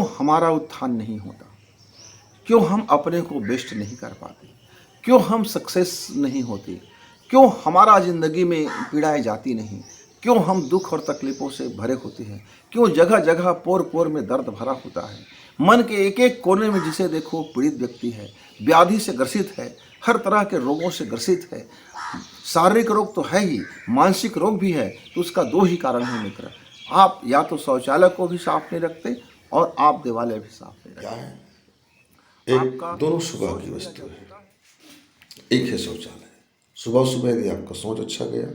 क्यों हमारा उत्थान नहीं होता, क्यों हम अपने को बेस्ट नहीं कर पाते, क्यों हम सक्सेस नहीं होते, क्यों हमारा ज़िंदगी में पीड़ाएं जाती नहीं, क्यों हम दुख और तकलीफ़ों से भरे होते हैं, क्यों जगह जगह पोर पोर में दर्द भरा होता है। मन के एक एक कोने में जिसे देखो पीड़ित व्यक्ति है, व्याधि से ग्रसित है, हर तरह के रोगों से ग्रसित है। शारीरिक रोग तो है ही, मानसिक रोग भी है। तो उसका दो ही कारण है मित्र, आप या तो शौचालय को भी साफ नहीं रखते और आप देवालय भी साफ नहीं क्या रखते। है? एक दोनों सुबह की वस्तु है। एक है शौचालय। सुबह सुबह यदि आपका सोच अच्छा गया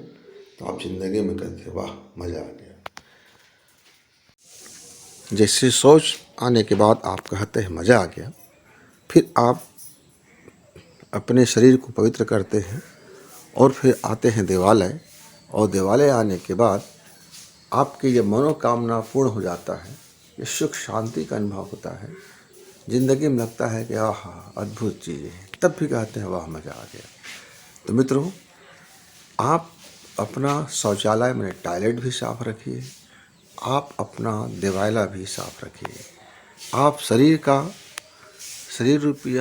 तो आप जिंदगी में कहते वाह मजा आ गया। जैसे सोच आने के बाद आप कहते हैं मजा आ गया, फिर आप अपने शरीर को पवित्र करते हैं और फिर आते हैं देवालय, और देवालय आने के बाद आपकी ये मनोकामना पूर्ण हो जाता है, ये सुख शांति का अनुभव होता है, ज़िंदगी में लगता है कि आहा अद्भुत चीज़ें हैं, तब भी कहते हैं वाह मज़ा आ गया। तो मित्रों, आप अपना शौचालय में टॉयलेट भी साफ रखिए, आप अपना देवालय भी साफ रखिए, आप शरीर रूपी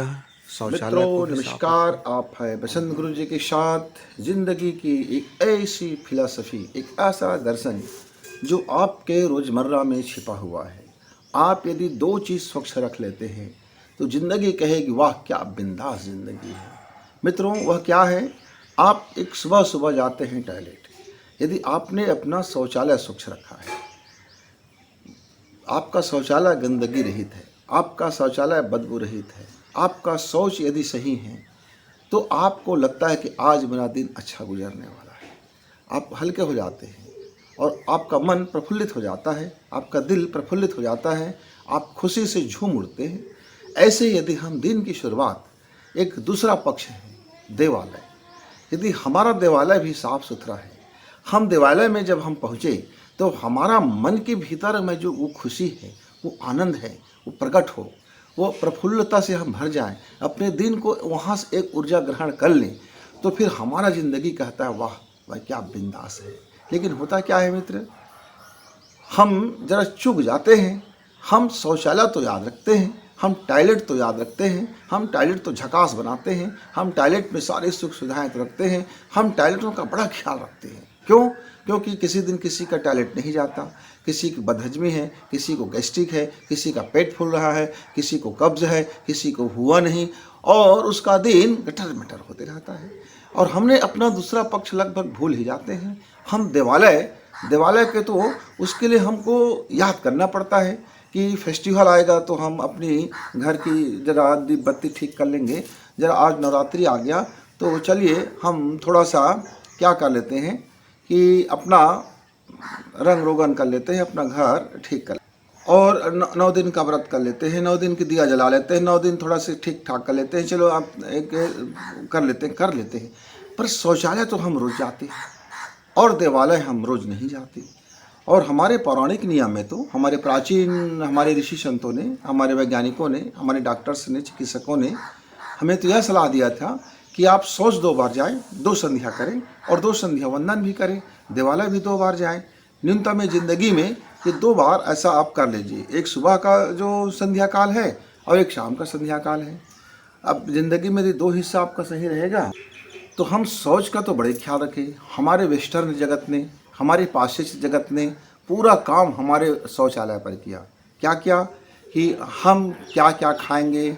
शौचालय को मित्रों भी साफ नमस्कार, आप है बसंत गुरु जी के साथ। जिंदगी की एक ऐसी फिलॉसफी, एक ऐसा दर्शन जो आपके रोजमर्रा में छिपा हुआ है। आप यदि दो चीज़ स्वच्छ रख लेते हैं तो जिंदगी कहेगी वाह क्या बिंदास जिंदगी है। मित्रों वह क्या है, आप एक सुबह सुबह जाते हैं टॉयलेट, यदि आपने अपना शौचालय स्वच्छ रखा है, आपका शौचालय गंदगी रहित है, आपका शौचालय बदबू रहित है, आपका शौच यदि सही है, तो आपको लगता है कि आज मेरा दिन अच्छा गुजरने वाला है। आप हल्के हो जाते हैं और आपका मन प्रफुल्लित हो जाता है, आपका दिल प्रफुल्लित हो जाता है, आप खुशी से झूम उठते हैं। ऐसे यदि हम दिन की शुरुआत, एक दूसरा पक्ष है देवालय, यदि हमारा देवालय भी साफ सुथरा है, हम देवालय में जब हम पहुँचे तो हमारा मन के भीतर में जो वो खुशी है, वो आनंद है, वो प्रकट हो, वो प्रफुल्लता से हम भर जाएं, अपने दिन को वहाँ से एक ऊर्जा ग्रहण कर लें, तो फिर हमारा ज़िंदगी कहता है वाह भाई क्या बिंदास है। लेकिन होता क्या है मित्र, हम जरा चूक जाते हैं। हम शौचालय तो याद रखते हैं, हम टॉयलेट तो याद रखते हैं, हम टॉयलेट तो झकास बनाते हैं, हम टॉयलेट में सारी सुख सुविधाएं तो रखते हैं, हम टॉयलेटों का बड़ा ख्याल रखते हैं। क्यों? क्योंकि किसी दिन किसी का टॉयलेट नहीं जाता, किसी की बदहजमी है, किसी को गैस्ट्रिक है, किसी का पेट फूल रहा है, किसी को कब्ज है, किसी को हुआ नहीं, और उसका दिन गटर मटर होते रहता है। और हमने अपना दूसरा पक्ष लगभग भूल ही जाते हैं। हम देवालय के तो उसके लिए हमको याद करना पड़ता है कि फेस्टिवल आएगा तो हम अपनी घर की जरा दीप बत्ती ठीक कर लेंगे। जरा आज नवरात्रि आ गया तो चलिए हम थोड़ा सा क्या कर लेते हैं कि अपना रंग रोगन कर लेते हैं, अपना घर ठीक कर, और 9 दिन का व्रत कर लेते हैं, 9 दिन की दिया जला लेते हैं, 9 दिन थोड़ा से ठीक ठाक कर लेते हैं, चलो आप एक कर लेते हैं। पर शौचालय तो हम रोज़ जाते हैं और देवालय हम रोज़ नहीं जाते। और हमारे पौराणिक नियम में तो हमारे प्राचीन, हमारे ऋषि संतों ने, हमारे वैज्ञानिकों ने, हमारे डॉक्टर्स ने, चिकित्सकों ने हमें तो यह सलाह दिया था कि आप शौच 2 बार जाएं, 2 संध्या करें और 2 संध्या वंदन भी करें, देवालय भी 2 बार जाएं। न्यूनतम ज़िंदगी में ये 2 बार ऐसा आप कर लीजिए, एक सुबह का जो संध्या काल है और एक शाम का संध्या काल है। अब ज़िंदगी में यदि 2 हिस्सा आपका सही रहेगा तो हम शौच का तो बड़े ख्याल रखें। हमारे वेस्टर्न जगत ने, हमारे पाश्चात्य जगत ने पूरा काम हमारे शौचालय पर किया। क्या किया कि हम क्या क्या खाएंगे,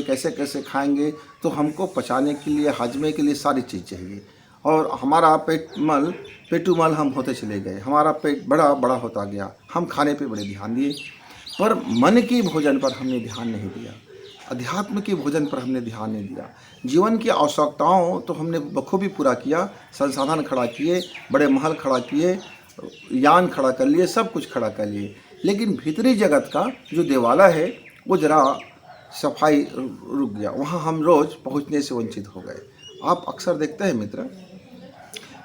कैसे कैसे खाएंगे, तो हमको पचाने के लिए, हजमे के लिए सारी चीज़ चाहिए। और हमारा पेटूमल हम होते चले गए, हमारा पेट बड़ा बड़ा होता गया। हम खाने पे बड़े ध्यान दिए, पर मन की भोजन पर हमने ध्यान नहीं दिया, अध्यात्म के भोजन पर हमने ध्यान नहीं दिया। जीवन की आवश्यकताओं तो हमने बखूबी पूरा किया, संसाधन खड़ा किए, बड़े महल खड़ा किए, यान खड़ा कर लिए, सब कुछ खड़ा कर लिए, लेकिन भीतरी जगत का जो देवालय है वो जरा सफाई रुक गया, वहाँ हम रोज़ पहुँचने से वंचित हो गए। आप अक्सर देखते हैं मित्र,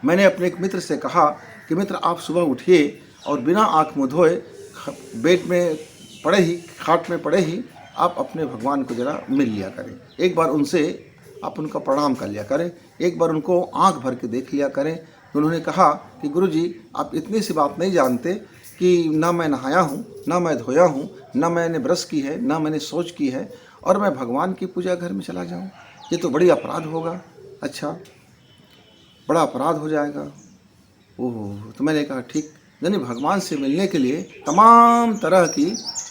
मैंने अपने एक मित्र से कहा कि मित्र आप सुबह उठिए और बिना आँख मुँह धोए बेड में पड़े ही, खाट में पड़े ही आप अपने भगवान को जरा मिल लिया करें, एक बार उनसे आप उनका प्रणाम कर लिया करें, एक बार उनको आंख भर के देख लिया करें। उन्होंने कहा कि गुरुजी आप इतनी सी बात नहीं जानते कि ना मैं नहाया हूँ, ना मैं धोया हूँ, ना मैंने ब्रश की है, ना मैंने शौच की है, और मैं भगवान की पूजा घर में चला जाऊँ, ये तो बड़ी अपराध होगा। अच्छा, बड़ा अपराध हो जाएगा। ओह! तो मैंने कहा ठीक, यानी भगवान से मिलने के लिए तमाम तरह की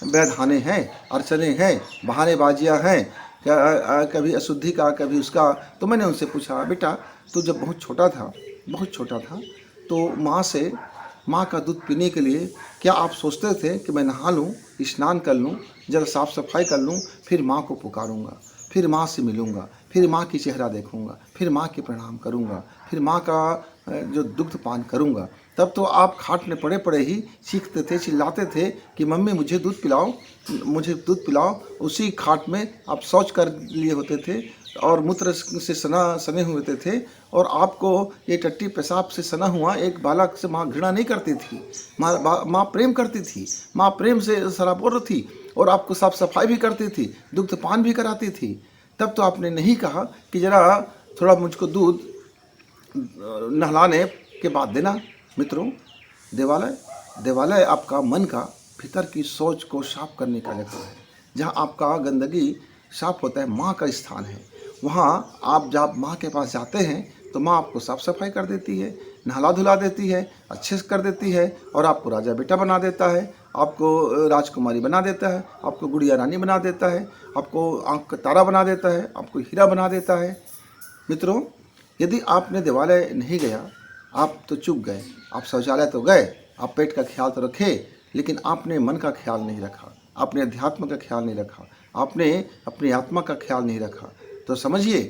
वैधाने हैं, अर्चने हैं, बहानेबाजियाँ हैं, कभी अशुद्धि का, कभी उसका। तो मैंने उनसे पूछा, बेटा तू जब बहुत छोटा था, तो माँ का दूध पीने के लिए क्या आप सोचते थे कि मैं नहा लूँ, स्नान कर लूँ, ज़रा साफ़ सफाई कर लूँ, फिर माँ को पुकारूँगा, फिर माँ से मिलूँगा, फिर माँ की चेहरा देखूँगा, फिर माँ के प्रणाम करूँगा, फिर माँ का जो दुग्ध पान करूँगा। तब तो आप खाट में पड़े पड़े ही चीखते थे, चिल्लाते थे कि मम्मी मुझे दूध पिलाओ, मुझे दूध पिलाओ। उसी खाट में आप शौच कर लिए होते थे और मूत्र से सने हुए थे, और आपको ये टट्टी पेशाब से सना हुआ एक बालक से माँ घृणा नहीं करती थी। माँ प्रेम करती थी, माँ प्रेम से सराबोर थी, और आपको साफ सफाई भी करती थी, दुग्ध पान भी कराती थी। तब तो आपने नहीं कहा कि ज़रा थोड़ा मुझको दूध नहलाने के बाद देना। मित्रों, देवालय आपका मन का भीतर की सोच को साफ करने का जगह है। जहाँ आपका गंदगी साफ होता है, माँ का स्थान है। वहाँ आप जब माँ के पास जाते हैं तो माँ आपको साफ सफाई कर देती है, नहला धुला देती है, अच्छे से कर देती है, और आपको राजा बेटा बना देता है, आपको राजकुमारी बना देता है, आपको गुड़िया रानी बना देता है, आपको आँख का तारा बना देता है, आपको हीरा बना देता है। मित्रों, यदि आपने देवालय नहीं गया, आप तो चूक गए। आप शौचालय तो गए, आप पेट का ख्याल तो रखे, लेकिन आपने मन का ख्याल नहीं रखा, आपने अध्यात्म का ख्याल नहीं रखा, आपने अपनी आत्मा का ख्याल नहीं रखा। तो समझिए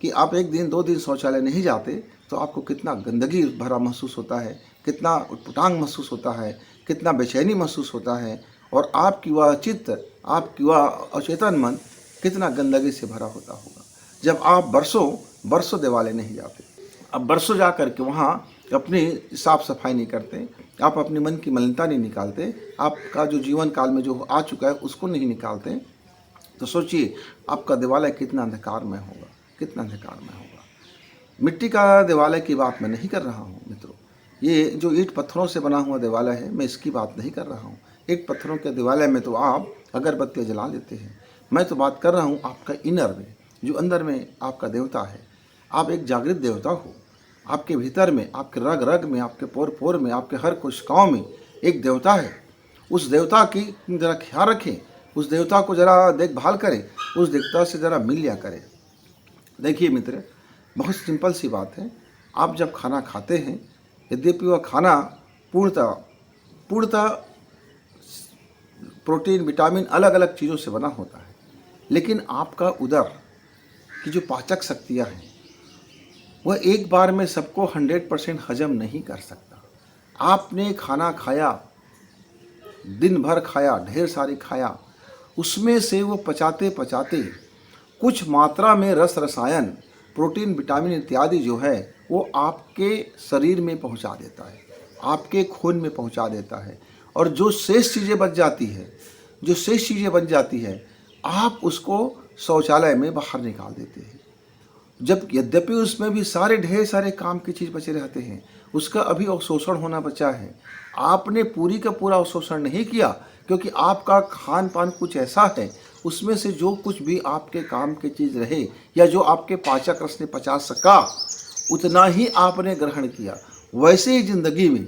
कि आप एक दिन 2 दिन शौचालय नहीं जाते तो आपको कितना गंदगी भरा महसूस होता है, कितना उटपटांग महसूस होता है, कितना बेचैनी महसूस होता है, और आपकी वह चित्त, आपकी वह अचेतन मन कितना गंदगी से भरा होता होगा जब आप बरसों देवालय नहीं जाते। अब बरसों जा कर के वहाँ अपनी साफ सफाई नहीं करते, आप अपने मन की मलिनता नहीं निकालते, आपका जो जीवन काल में जो आ चुका है उसको नहीं निकालते, तो सोचिए आपका देवालय कितना अंधकारमय होगा, कितना अंधकारमय होगा। मिट्टी का देवालय की बात मैं नहीं कर रहा हूँ मित्रों, ये जो ईंट पत्थरों से बना हुआ देवालय है, मैं इसकी बात नहीं कर रहा हूँ। ईंट पत्थरों के देवालय में तो आप अगरबत्तियाँ जला लेते हैं। मैं तो बात कर रहा हूँ आपका इनर में, जो अंदर में आपका देवता है। आप एक जागृत देवता हो, आपके भीतर में, आपके रग रग में, आपके पोर पोर में, आपके हर कोशिकाओं में एक देवता है। उस देवता की ज़रा ख्याल रखें, उस देवता को ज़रा देखभाल करें, उस देवता से ज़रा मिल लिया करें। देखिए मित्र, बहुत सिंपल सी बात है। आप जब खाना खाते हैं, यद्यपि वह खाना पूर्णतः प्रोटीन, विटामिन अलग अलग चीज़ों से बना होता है, लेकिन आपका उदर की जो पाचक शक्तियाँ हैं वह एक बार में सबको 100% हजम नहीं कर सकता। आपने खाना खाया, दिन भर खाया, ढेर सारी खाया, उसमें से वो पचाते पचाते कुछ मात्रा में रसायन, प्रोटीन, विटामिन इत्यादि जो है वो आपके शरीर में पहुंचा देता है, आपके खून में पहुंचा देता है, और जो शेष चीज़ें बच जाती है आप उसको शौचालय में बाहर निकाल देते हैं। जब यद्यपि उसमें भी ढेर सारे काम की चीज़ बचे रहते हैं, उसका अभी अवशोषण होना बचा है। आपने पूरी का पूरा अवशोषण नहीं किया, क्योंकि आपका खान पान कुछ ऐसा है, उसमें से जो कुछ भी आपके काम की चीज़ रहे या जो आपके पाचक रस ने पचा सका उतना ही आपने ग्रहण किया। वैसे ही जिंदगी में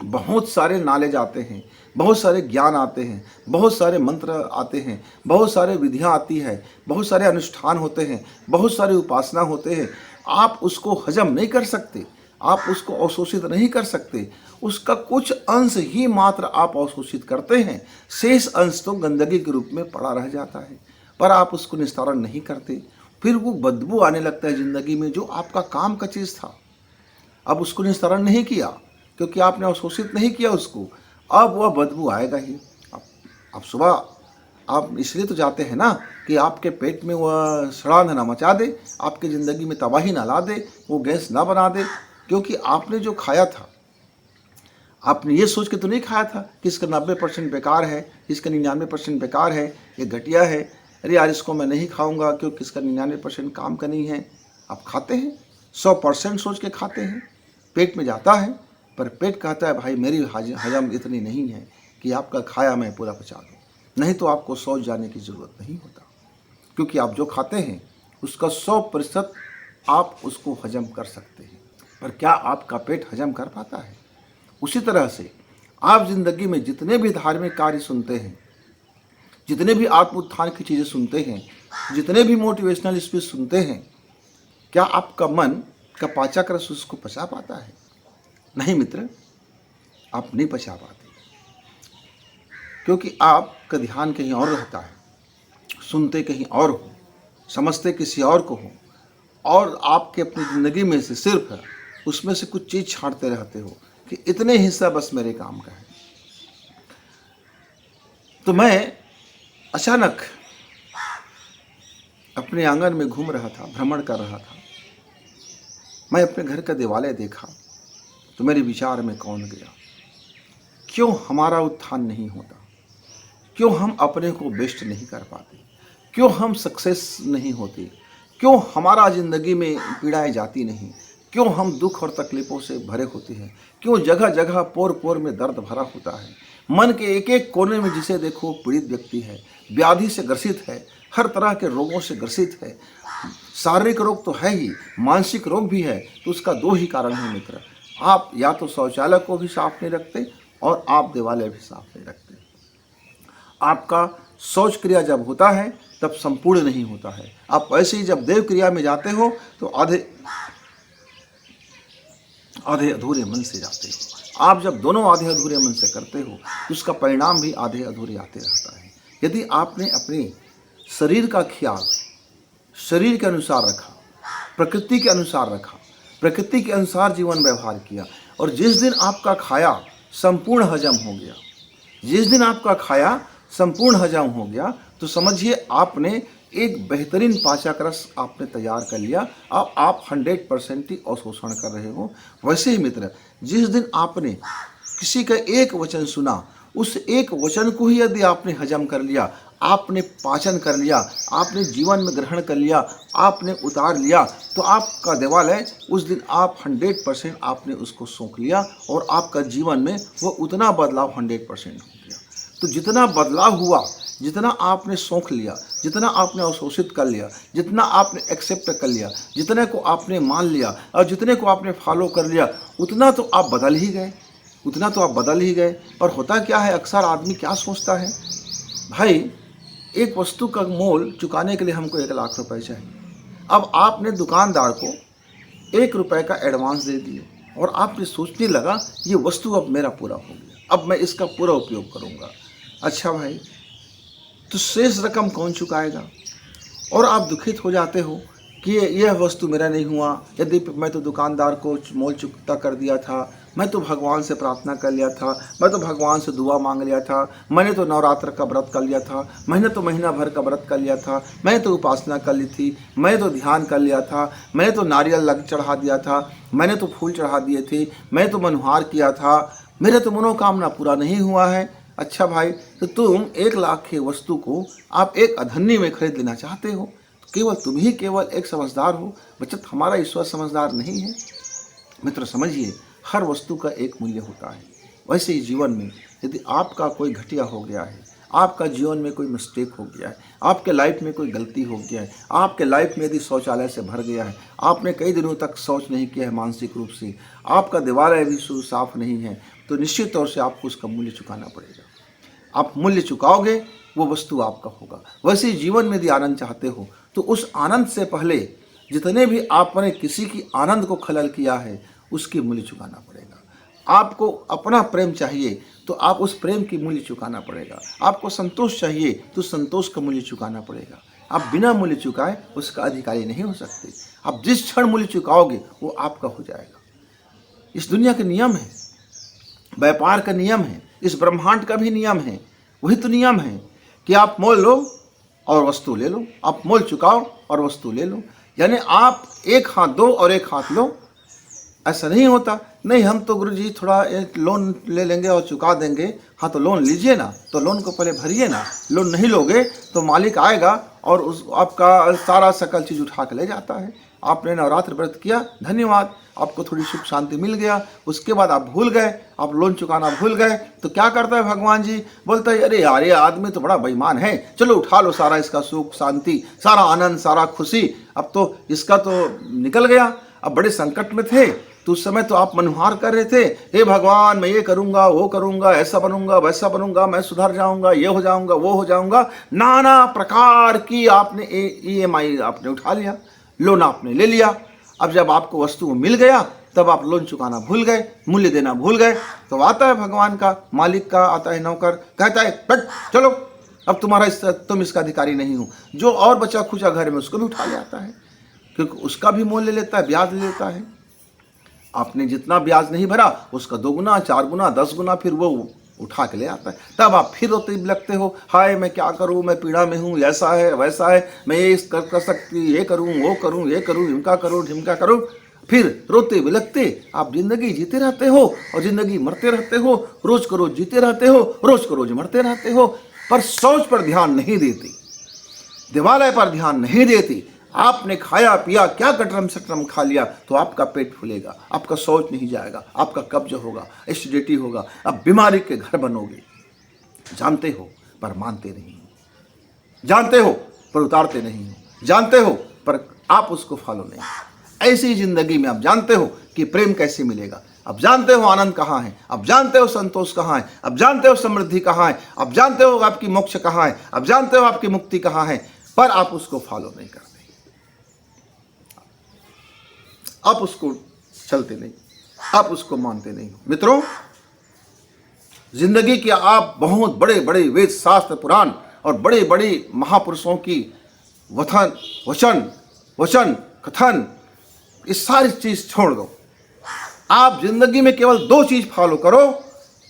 बहुत सारे नॉलेज आते हैं, बहुत सारे ज्ञान आते हैं, बहुत सारे मंत्र आते हैं, बहुत सारे विधियाँ आती है, बहुत सारे अनुष्ठान होते हैं, बहुत सारे उपासना होते हैं। आप उसको हजम नहीं कर सकते, आप उसको अवशोषित नहीं कर सकते। उसका कुछ अंश ही मात्र आप अवशोषित करते हैं, शेष अंश तो गंदगी के रूप में पड़ा रह जाता है, पर आप उसको निस्तारण नहीं करते। फिर वो बदबू आने लगता है ज़िंदगी में, जो आपका काम का चीज़ था। अब उसको निस्तारण नहीं किया क्योंकि आपने अवशोषित नहीं किया उसको, अब वह बदबू आएगा ही। अब सुबह आप इसलिए तो जाते हैं ना कि आपके पेट में वह सड़ांध ना मचा दे, आपकी ज़िंदगी में तबाही ना ला दे, वो गैस ना बना दे, क्योंकि आपने जो खाया था, आपने ये सोच के तो नहीं खाया था कि इसका 90% बेकार है, इसका 99% बेकार है, ये घटिया है, अरे यार इसको मैं नहीं खाऊंगा क्योंकि इसका 99% काम का नहीं है। आप खाते हैं, 100% सोच के खाते हैं, पेट में जाता है, पर पेट कहता है भाई मेरी हजम इतनी नहीं है कि आपका खाया मैं पूरा पचा दूँ। नहीं तो आपको शौच जाने की ज़रूरत नहीं होता, क्योंकि आप जो खाते हैं उसका 100% आप उसको हजम कर सकते हैं। पर क्या आपका पेट हजम कर पाता है? उसी तरह से आप ज़िंदगी में जितने भी धार्मिक कार्य सुनते हैं, जितने भी आत्मोत्थान की चीज़ें सुनते हैं, जितने भी मोटिवेशनल स्पीच सुनते हैं, क्या आपका मन का पाचक रस उसको पचा पाता है? नहीं मित्र, आप नहीं पचा पाते, क्योंकि आपका ध्यान कहीं और रहता है, सुनते कहीं और हो, समझते किसी और को हो, और आपके अपनी ज़िंदगी में से सिर्फ उसमें से कुछ चीज़ छांटते रहते हो कि इतने हिस्सा बस मेरे काम का है। तो मैं अचानक अपने आंगन में घूम रहा था, भ्रमण कर रहा था। मैं अपने घर का देवालय देखा तो मेरे विचार में कौन गया, क्यों हमारा उत्थान नहीं होता, क्यों हम अपने को बेस्ट नहीं कर पाते, क्यों हम सक्सेस नहीं होते, क्यों हमारा ज़िंदगी में पीड़ाएं जाती नहीं, क्यों हम दुख और तकलीफ़ों से भरे होते हैं, क्यों जगह जगह पोर पोर में दर्द भरा होता है। मन के एक एक कोने में जिसे देखो पीड़ित व्यक्ति है, व्याधि से ग्रसित है, हर तरह के रोगों से ग्रसित है। शारीरिक रोग तो है ही, मानसिक रोग भी है। तो उसका 2 ही कारण है मित्र, आप या तो शौचालय को भी साफ नहीं रखते और आप देवालय भी साफ नहीं रखते। आपका शौच क्रिया जब होता है तब संपूर्ण नहीं होता है। आप वैसे ही जब देव क्रिया में जाते हो तो आधे अधूरे मन से जाते हो। आप जब दोनों आधे अधूरे मन से करते हो तो उसका परिणाम भी आधे अधूरे आते रहता है। यदि आपने अपने शरीर का ख्याल शरीर के अनुसार रखा, प्रकृति के अनुसार रखा, प्रकृति के अनुसार जीवन व्यवहार किया, और जिस दिन आपका खाया संपूर्ण हजम हो गया, जिस दिन आपका खाया संपूर्ण हजम हो गया, तो समझिए आपने एक बेहतरीन पाचक रस आपने तैयार कर लिया। अब आप 100% ही अवशोषण कर रहे हो। वैसे ही मित्र, जिस दिन आपने किसी का एक वचन सुना, उस एक वचन को ही यदि आपने हजम कर लिया, आपने पाचन कर लिया, आपने जीवन में ग्रहण कर लिया, आपने उतार लिया, तो आपका देवालय उस दिन आप 100% आपने उसको सोख लिया और आपका जीवन में वो उतना बदलाव 100% हो गया। तो जितना बदलाव हुआ, जितना आपने सोख लिया, जितना आपने अवशोषित कर लिया, जितना आपने एक्सेप्ट कर लिया, जितने को आपने मान लिया और जितने को आपने फॉलो कर लिया, उतना तो आप बदल ही गए, उतना तो आप बदल ही गए। और होता क्या है, अक्सर आदमी क्या सोचता है, भाई एक वस्तु का मोल चुकाने के लिए हमको 1 लाख रुपए चाहिए। अब आपने दुकानदार को 1 रुपये का एडवांस दे दिए और आपने सोचने लगा ये वस्तु अब मेरा पूरा हो गया, अब मैं इसका पूरा उपयोग करूँगा। अच्छा भाई, तो शेष रकम कौन चुकाएगा? और आप दुखित हो जाते हो कि यह वस्तु मेरा नहीं हुआ, यदि मैं तो दुकानदार को मोल चुकता कर दिया था, मैं तो भगवान से प्रार्थना कर लिया था, मैं तो भगवान से दुआ मांग लिया था, मैंने तो नवरात्र का व्रत कर लिया था, मैंने तो महीना भर का व्रत कर लिया था, मैंने तो उपासना कर ली थी, मैंने तो ध्यान कर लिया था, मैंने तो नारियल लग चढ़ा दिया था, मैंने तो फूल चढ़ा दिए थे, मैंने तो मनुहार किया था, मेरा तो मनोकामना पूरा नहीं हुआ है। अच्छा भाई, तो तुम 1 लाख की वस्तु को आप एक अधन्नी में खरीद लेना चाहते हो। केवल तुम ही केवल एक समझदार हो, बचत हमारा ईश्वर समझदार नहीं है। मित्र समझिए, हर वस्तु का एक मूल्य होता है। वैसे ही जीवन में यदि आपका कोई घटिया हो गया है, आपका जीवन में कोई मिस्टेक हो गया है, आपके लाइफ में कोई गलती हो गया है, आपके लाइफ में यदि शौचालय से भर गया है, आपने कई दिनों तक शौच नहीं किया है मानसिक रूप से, आपका देवालय भी साफ नहीं है, तो निश्चित तौर से आपको उसका मूल्य चुकाना पड़ेगा। आप मूल्य चुकाओगे, वो वस्तु आपका होगा। वैसे ही जीवन में यदि आनंद चाहते हो तो उस आनंद से पहले जितने भी आपने किसी की आनंद को खलल किया है, उसकी मूल्य चुकाना पड़ेगा। आपको अपना प्रेम चाहिए तो आप उस प्रेम की मूल्य चुकाना पड़ेगा। आपको संतोष चाहिए तो संतोष का मूल्य चुकाना पड़ेगा। आप बिना मूल्य चुकाए उसका अधिकारी नहीं हो सकते। आप जिस क्षण मूल्य चुकाओगे वो आपका हो जाएगा। इस दुनिया के नियम है, व्यापार का नियम है, इस ब्रह्मांड का भी नियम है। वही तो नियम है कि आप मोल लो और वस्तु ले लो, आप मोल चुकाओ और वस्तु ले लो। यानी आप एक हाथ दो और एक हाथ लो, ऐसा नहीं होता। नहीं, हम तो गुरुजी थोड़ा लोन ले लेंगे और चुका देंगे। हाँ, तो लोन लीजिए ना, तो लोन को पहले भरिए ना। लोन नहीं लोगे तो मालिक आएगा और उस आपका सारा सकल चीज़ उठा के ले जाता है। आपने नवरात्र व्रत किया, धन्यवाद, आपको थोड़ी सुख शांति मिल गया, उसके बाद आप भूल गए, आप लोन चुकाना भूल गए, तो क्या करता है भगवान जी? बोलता है अरे यार ये आदमी तो बड़ा बेईमान है, चलो उठा लो सारा इसका सुख शांति, सारा आनंद, सारा खुशी, अब तो इसका तो निकल गया। अब बड़े संकट में थे तो उस समय तो आप मनुहार कर रहे थे, हे भगवान मैं ये करूंगा वो करूंगा, ऐसा बनूंगा वैसा बनूंगा, मैं सुधर जाऊंगा, ये हो जाऊंगा वो हो जाऊंगा, नाना प्रकार की आपने EMI आपने उठा लिया, लोन आपने ले लिया। अब जब आपको वस्तु मिल गया तब आप लोन चुकाना भूल गए, मूल्य देना भूल गए, तो आता है भगवान का, मालिक का आता है नौकर, कहता है बैठ चलो, अब तुम इसका अधिकारी नहीं हो। जो और बचा खुचा घर में उसको भी उठा ले आता है, क्योंकि उसका भी मोल ले लेता है, ब्याज ले लेता है। आपने जितना ब्याज नहीं भरा उसका 2 गुना 4 गुना 10 गुना फिर वो उठा के ले आता है। तब आप फिर रोते लगते हो, हाय मैं क्या करूं, मैं पीड़ा में हूं, ऐसा है वैसा है, मैं ये कर सकती, ये करूं वो करूं, ये करूं, ढिमका करूं ढिमका करूं, फिर रोते बिलखते आप जिंदगी जीते रहते हो और जिंदगी मरते रहते हो, रोज को रोज जीते रहते हो, रोज को रोज मरते रहते हो, पर सोच पर ध्यान नहीं देती, देवालय पर ध्यान नहीं देती। आपने खाया पिया क्या कटरम सटरम खा लिया तो आपका पेट फूलेगा, आपका शौच नहीं जाएगा, आपका कब्ज होगा, एसिडिटी होगा, अब बीमारी के घर बनोगे। जानते हो पर मानते नहीं हो, जानते हो पर उतारते नहीं हो, जानते हो पर आप उसको फॉलो नहीं। ऐसी जिंदगी में आप जानते हो कि प्रेम कैसे मिलेगा, अब जानते हो आनंद कहाँ है, अब जानते हो संतोष कहाँ है, अब जानते हो समृद्धि कहाँ है, अब जानते हो आपकी मोक्ष कहाँ है, अब जानते हो आपकी मुक्ति कहाँ है, पर आप उसको फॉलो नहीं करते, आप उसको चलते नहीं, आप उसको मानते नहीं। मित्रों, जिंदगी के आप बहुत बड़े बड़े वेद शास्त्र पुराण और बड़े बड़े महापुरुषों की वचन कथन ये सारी चीज छोड़ दो, आप जिंदगी में केवल 2 चीज फॉलो करो।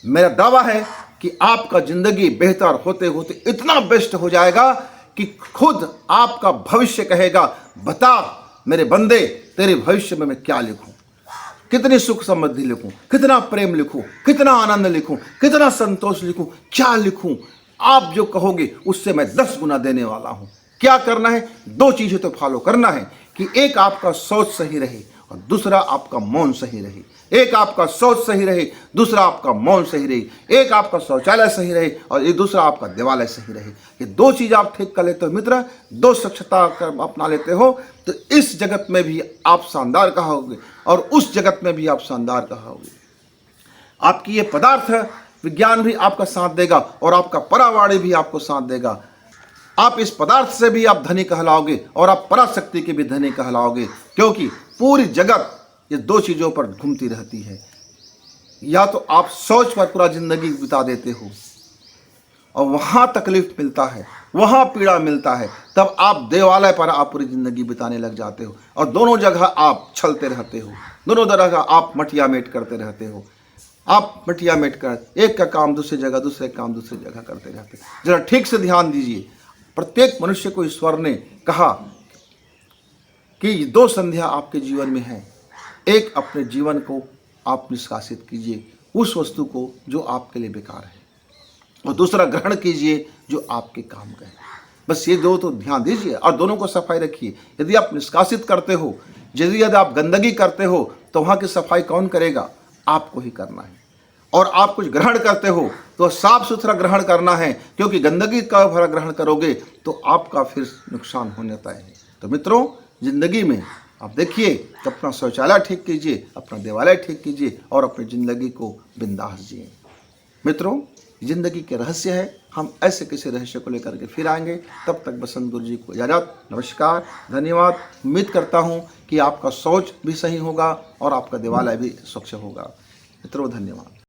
मेरा दावा है कि आपका जिंदगी बेहतर होते होते इतना बेस्ट हो जाएगा कि खुद आपका भविष्य कहेगा, बता मेरे बंदे तेरे भविष्य में मैं क्या लिखूं, कितनी सुख समृद्धि लिखूं, कितना प्रेम लिखूं, कितना आनंद लिखूं, कितना संतोष लिखूं, क्या लिखूं। आप जो कहोगे उससे मैं 10 गुना देने वाला हूं। क्या करना है? 2 चीजें तो फॉलो करना है कि एक आपका सोच सही रहे और दूसरा आपका मौन सही रहे। एक आपका सोच सही रहे, दूसरा आपका मौन सही रहे। एक आपका शौचालय सही रहे और ये दूसरा आपका देवालय सही रहे। ये 2 चीज आप ठीक कर लेते हो मित्र, 2 स्वच्छता अपना लेते हो तो इस जगत में भी आप शानदार कहोगे और उस जगत में भी आप शानदार कहोगे। आपकी ये पदार्थ विज्ञान भी आपका साथ देगा और आपका परावाणी भी आपको साथ देगा। आप इस पदार्थ से भी आप धनी कहलाओगे और आप पराशक्ति के भी धनी कहलाओगे, क्योंकि पूरी जगत ये 2 चीजों पर घूमती रहती है। या तो आप सोच पर पूरा जिंदगी बिता देते हो और वहां तकलीफ मिलता है, वहां पीड़ा मिलता है, तब आप देवालय पर आप पूरी जिंदगी बिताने लग जाते हो और दोनों जगह आप छलते रहते हो, दोनों जगह आप मटिया मेट करते रहते हो। आप मटिया मेट कर एक का काम दूसरी जगह, दूसरे काम दूसरी जगह करते रहते। जरा ठीक से ध्यान दीजिए, प्रत्येक मनुष्य को ईश्वर ने कहा कि 2 संध्या आपके जीवन में है। एक, अपने जीवन को आप निष्कासित कीजिए उस वस्तु को जो आपके लिए बेकार है, और दूसरा ग्रहण कीजिए जो आपके काम का है। बस ये 2 तो ध्यान दीजिए और दोनों को सफाई रखिए। यदि आप निष्कासित करते हो, यदि आप गंदगी करते हो तो वहाँ की सफाई कौन करेगा? आपको ही करना है। और आप कुछ ग्रहण करते हो तो साफ सुथरा ग्रहण करना है, क्योंकि गंदगी का भरा ग्रहण करोगे तो आपका फिर नुकसान होने तय है। तो मित्रों, जिंदगी में आप देखिए कि अपना शौचालय ठीक कीजिए, अपना देवालय ठीक कीजिए और अपनी ज़िंदगी को बिंदास जिए। मित्रों, जिंदगी के रहस्य है, हम ऐसे किसी रहस्य को लेकर के फिर आएंगे। तब तक बसंत गुरु जी को इजाज़त, नमस्कार, धन्यवाद। उम्मीद करता हूँ कि आपका सोच भी सही होगा और आपका देवालय भी स्वच्छ होगा। मित्रों, धन्यवाद।